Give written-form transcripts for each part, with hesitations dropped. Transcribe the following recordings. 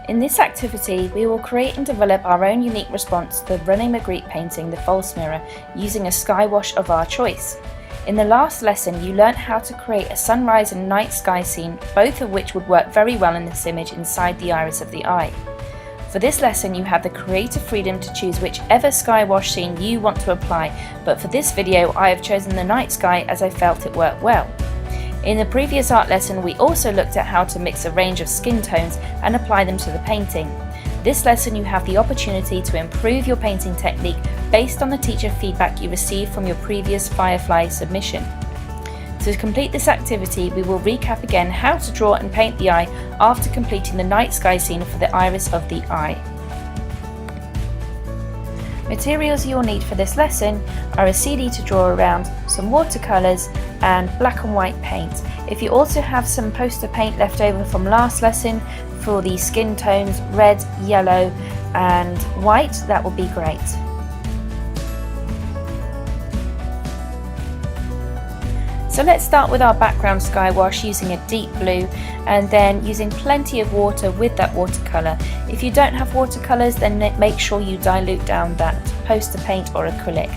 In this activity, we will create and develop our own unique response to the running Magritte painting, The False Mirror, using a sky wash of our choice. In the last lesson, you learnt how to create a sunrise and night sky scene, both of which would work very well in this image inside the iris of the eye. For this lesson, you have the creative freedom to choose whichever sky wash scene you want to apply, but for this video, I have chosen the night sky as I felt it worked well. In the previous art lesson, we also looked at how to mix a range of skin tones and apply them to the painting. This lesson, you have the opportunity to improve your painting technique based on the teacher feedback you received from your previous Firefly submission. To complete this activity, we will recap again how to draw and paint the eye after completing the night sky scene for the iris of the eye. Materials you'll need for this lesson are a CD to draw around, some watercolours and black and white paint. If you also have some poster paint left over from last lesson for the skin tones red, yellow and white, that will be great. So let's start with our background sky wash using a deep blue and then using plenty of water with that watercolour. If you don't have watercolours, then make sure you dilute down that poster paint or acrylic.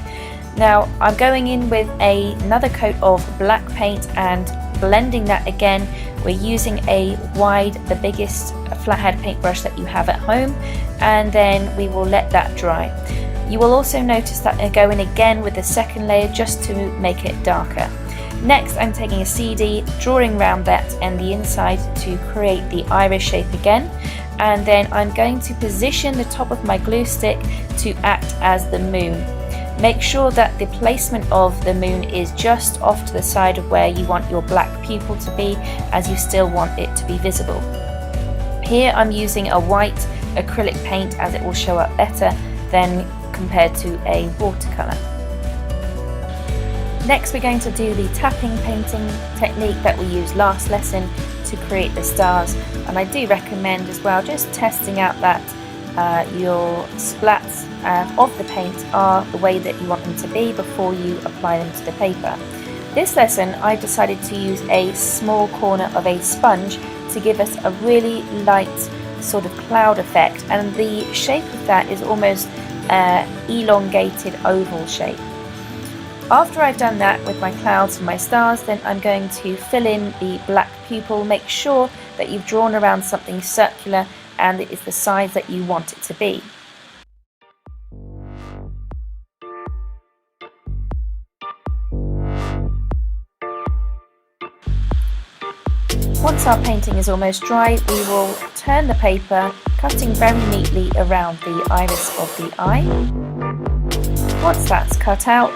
Now I'm going in with another coat of black paint and blending that again. We're using a wide, the biggest flathead paintbrush that you have at home, and then we will let that dry. You will also notice that I go in again with the second layer just to make it darker. Next, I'm taking a CD, drawing around that and the inside to create the iris shape again, and then I'm going to position the top of my glue stick to act as the moon. Make sure that the placement of the moon is just off to the side of where you want your black pupil to be, as you still want it to be visible. Here I'm using a white acrylic paint as it will show up better than compared to a watercolour. Next, we're going to do the tapping painting technique that we used last lesson to create the stars, and I do recommend as well just testing out that your splats of the paint are the way that you want them to be before you apply them to the paper. This lesson I decided to use a small corner of a sponge to give us a really light sort of cloud effect, and the shape of that is almost elongated oval shape. After I've done that with my clouds and my stars, then I'm going to fill in the black pupil. Make sure that you've drawn around something circular and it is the size that you want it to be. Once our painting is almost dry, we will turn the paper, cutting very neatly around the iris of the eye. Once that's cut out,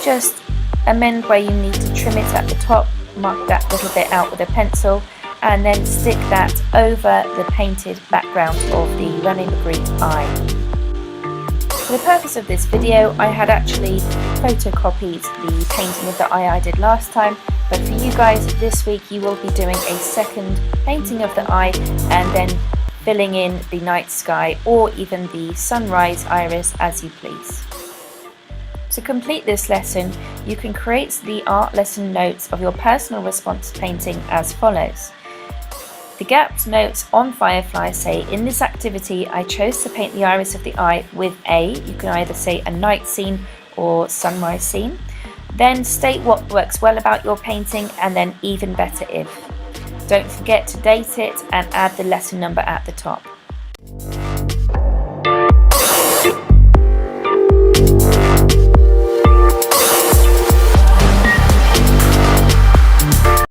just amend where you need to trim it at the top, mark that little bit out with a pencil, and then stick that over the painted background of the running Magritte eye. For the purpose of this video, I had actually photocopied the painting of the eye I did last time, but for you guys this week you will be doing a second painting of the eye and then filling in the night sky or even the sunrise iris as you please. To complete this lesson, you can create the art lesson notes of your personal response painting as follows. The gapped notes on Firefly say, in this activity I chose to paint the iris of the eye with you can either say a night scene or sunrise scene. Then state what works well about your painting and then even better if. Don't forget to date it and add the lesson number at the top.